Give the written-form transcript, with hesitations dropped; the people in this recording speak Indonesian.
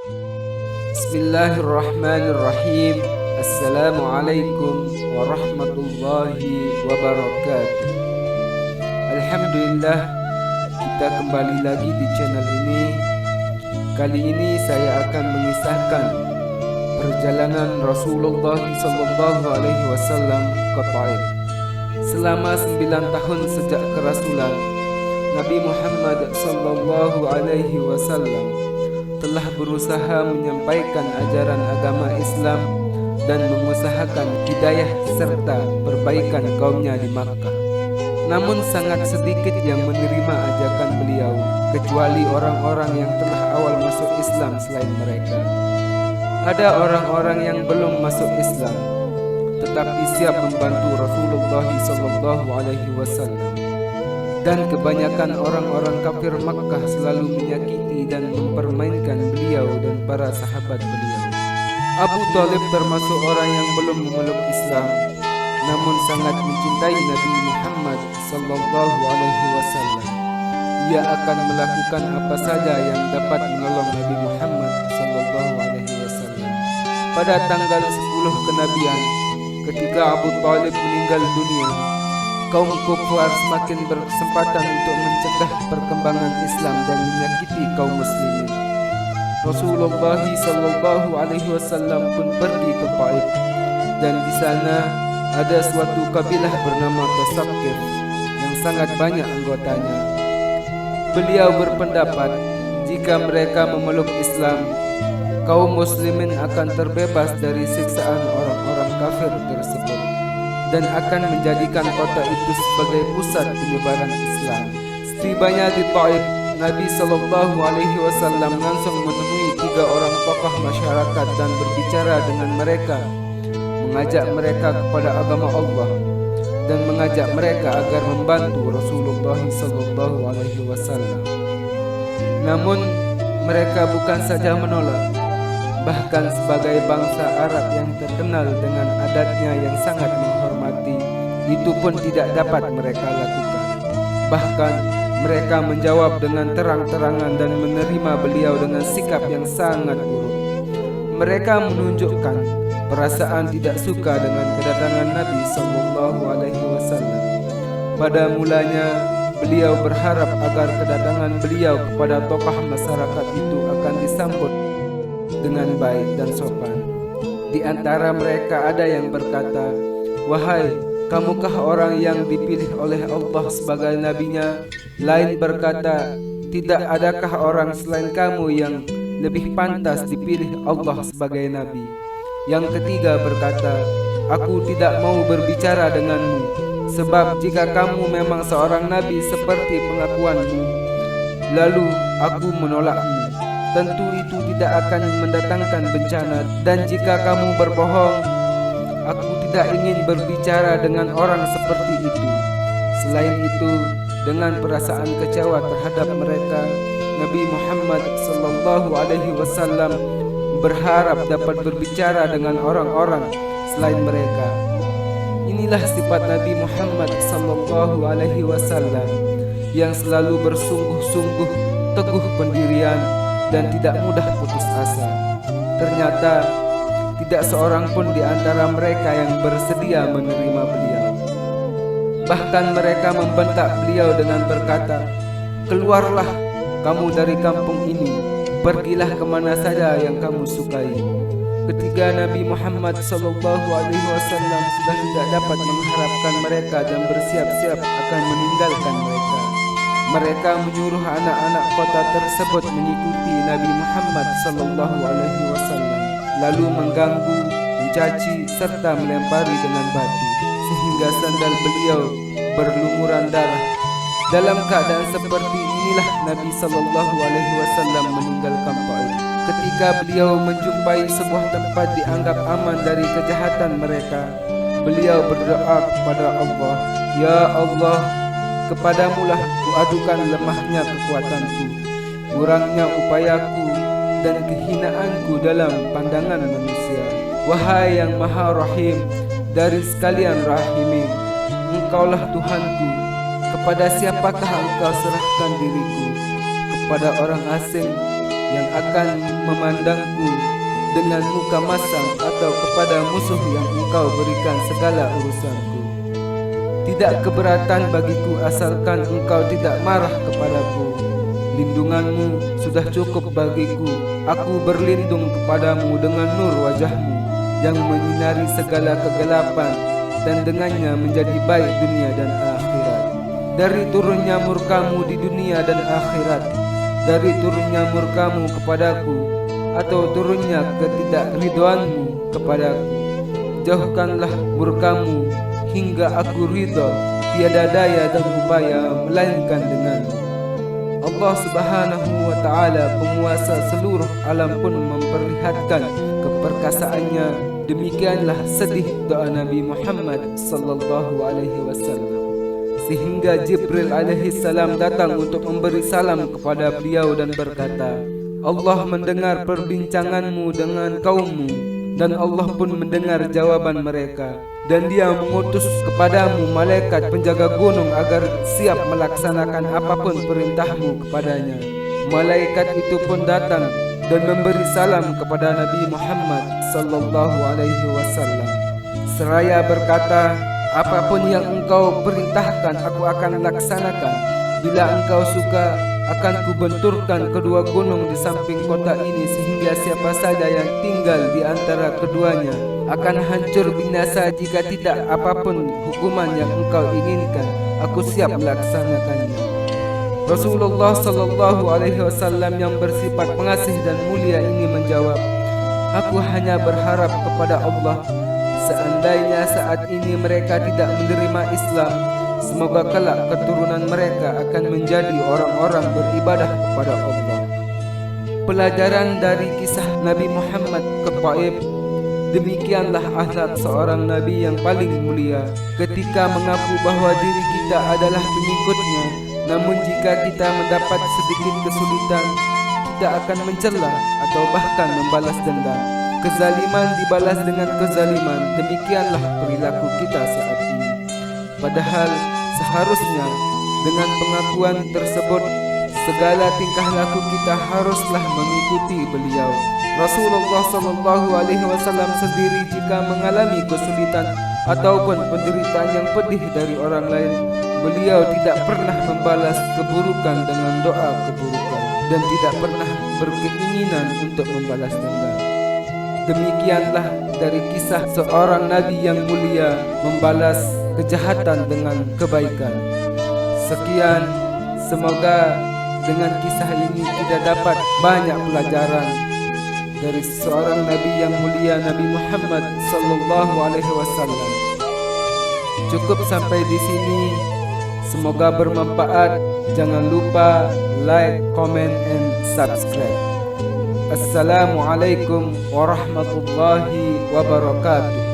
Bismillahirrahmanirrahim. Assalamualaikum warahmatullahi wabarakatuh. Alhamdulillah, kita kembali lagi di channel ini. Kali ini saya akan mengisahkan perjalanan Rasulullah SAW ke Taif. Selama 9 tahun sejak kerasulan, Nabi Muhammad SAW telah berusaha menyampaikan ajaran agama Islam dan mengusahakan hidayah serta perbaikan kaumnya di Makkah. Namun sangat sedikit yang menerima ajakan beliau, kecuali orang-orang yang telah awal masuk Islam selain mereka. Ada orang-orang yang belum masuk Islam, tetapi siap membantu Rasulullah SAW. Dan kebanyakan orang-orang kafir Makkah selalu menyakiti dan mempermainkan beliau dan para sahabat beliau. Abu Thalib termasuk orang yang belum memeluk Islam, namun sangat mencintai Nabi Muhammad SAW. Ia akan melakukan apa saja yang dapat menolong Nabi Muhammad SAW. Pada tanggal 10 kenabian, ketika Abu Thalib meninggal dunia, kaum kufar semakin berkesempatan untuk mencegah perkembangan Islam dan menyakiti kaum muslimin. Rasulullah SAW pun pergi ke Taif, dan di sana ada suatu kabilah bernama Tasakif yang sangat banyak anggotanya. Beliau berpendapat jika mereka memeluk Islam, kaum muslimin akan terbebas dari siksaan orang-orang kafir tersebut dan akan menjadikan kota itu sebagai pusat penyebaran Islam. Setibanya di Taif, Nabi SAW langsung menemui 3 orang tokoh masyarakat dan berbicara dengan mereka, mengajak mereka kepada agama Allah dan mengajak mereka agar membantu Rasulullah SAW. Namun mereka bukan saja menolak, bahkan sebagai bangsa Arab yang terkenal dengan adatnya yang sangat menghormati, itu pun tidak dapat mereka lakukan. Bahkan mereka menjawab dengan terang-terangan dan menerima beliau dengan sikap yang sangat buruk. Mereka menunjukkan perasaan tidak suka dengan kedatangan Nabi SAW. Pada mulanya beliau berharap agar kedatangan beliau kepada tokoh masyarakat itu akan disambut dengan baik dan sopan. Di antara mereka ada yang berkata, "Wahai, kamukah orang yang dipilih oleh Allah sebagai nabinya?" Lain berkata, "Tidak adakah orang selain kamu yang lebih pantas dipilih Allah sebagai nabi?" Yang ketiga berkata, "Aku tidak mau berbicara denganmu, sebab jika kamu memang seorang nabi seperti pengakuanmu, lalu aku menolakmu. Tentu itu tidak akan mendatangkan bencana, dan jika kamu berbohong, aku tidak ingin berbicara dengan orang seperti itu." Selain itu, dengan perasaan kecewa terhadap mereka, Nabi Muhammad SAW berharap dapat berbicara dengan orang-orang selain mereka. Inilah sifat Nabi Muhammad SAW yang selalu bersungguh-sungguh teguh pendirian dan tidak mudah putus asa. Ternyata tidak seorang pun di antara mereka yang bersedia menerima beliau. Bahkan mereka membentak beliau dengan berkata, "Keluarlah kamu dari kampung ini, pergilah kemana saja yang kamu sukai." Ketika Nabi Muhammad SAW sudah tidak dapat mengharapkan mereka dan bersiap-siap akan meninggalkan mereka, mereka menyuruh anak-anak kota tersebut mengikuti Nabi Muhammad SAW, lalu mengganggu, mencaci, serta melempari dengan batu, sehingga sandal beliau berlumuran darah. Dalam keadaan seperti inilah Nabi SAW meninggalkan Taif. Ketika beliau menjumpai sebuah tempat dianggap aman dari kejahatan mereka, beliau berdoa kepada Allah, "Ya Allah, kepadamulah kuadukan lemahnya kekuatanku, kurangnya upayaku, dan kehinaanku dalam pandangan manusia. Wahai yang Maha Rahim dari sekalian Rahimin, Engkaulah Tuhanku. Kepada siapakah Engkau serahkan diriku? Kepada orang asing yang akan memandangku dengan muka masam, atau kepada musuh yang engkau berikan segala urusanku. Tidak keberatan bagiku asalkan engkau tidak marah kepadaku. Lindunganmu sudah cukup bagiku. Aku berlindung kepadamu dengan nur wajahmu yang menyinari segala kegelapan, dan dengannya menjadi baik dunia dan akhirat. Dari turunnya murkamu di dunia dan akhirat, dari turunnya murkamu kepadaku, atau turunnya ketidakridhoanmu kepadaku. Jauhkanlah murkamu hingga aku ridho. Tiada daya dan upaya melainkan denganmu. Allah Subhanahu wa ta'ala, penguasa seluruh alam, pun memperlihatkan keperkasaannya. Demikianlah sedih doa Nabi Muhammad sallallahu alaihi wasallam, sehingga Jibril alaihi salam datang untuk memberi salam kepada beliau dan berkata, Allah mendengar perbincanganmu dengan kaummu, dan Allah pun mendengar jawaban mereka, dan Dia mengutus kepadamu malaikat penjaga gunung agar siap melaksanakan apapun perintahmu kepadanya. Malaikat itu pun datang dan memberi salam kepada Nabi Muhammad sallallahu alaihi wasallam, seraya berkata, apapun yang engkau perintahkan aku akan laksanakan. Bila engkau suka, akan kubenturkan kedua gunung di samping kota ini, sehingga siapa saja yang tinggal di antara keduanya akan hancur binasa. Jika tidak, apapun hukuman yang engkau inginkan, aku siap melaksanakannya. Rasulullah sallallahu alaihi wasallam yang bersifat pengasih dan mulia ini menjawab, aku hanya berharap kepada Allah, seandainya saat ini mereka tidak menerima Islam, semoga kelak keturunan mereka akan menjadi orang-orang beribadah kepada Allah. Pelajaran dari kisah Nabi Muhammad ke Taif. Demikianlah akhlak seorang Nabi yang paling mulia, ketika mengaku bahwa diri kita adalah pengikutnya. Namun jika kita mendapat sedikit kesulitan, kita akan mencela atau bahkan membalas dendam. Kezaliman dibalas dengan kezaliman. Demikianlah perilaku kita saat ini. Padahal seharusnya dengan pengakuan tersebut, segala tingkah laku kita haruslah mengikuti beliau. Rasulullah sallallahu alaihi wasallam sendiri jika mengalami kesulitan ataupun penderitaan yang pedih dari orang lain, beliau tidak pernah membalas keburukan dengan doa keburukan, dan tidak pernah berkeinginan untuk membalas dendam. Demikianlah dari kisah seorang nabi yang mulia membalas kejahatan dengan kebaikan. Sekian, semoga dengan kisah ini kita dapat banyak pelajaran dari seorang nabi yang mulia, Nabi Muhammad sallallahu alaihi wasallam. Cukup sampai di sini. Semoga bermanfaat. Jangan lupa like, comment, and subscribe. Assalamualaikum warahmatullahi wabarakatuh.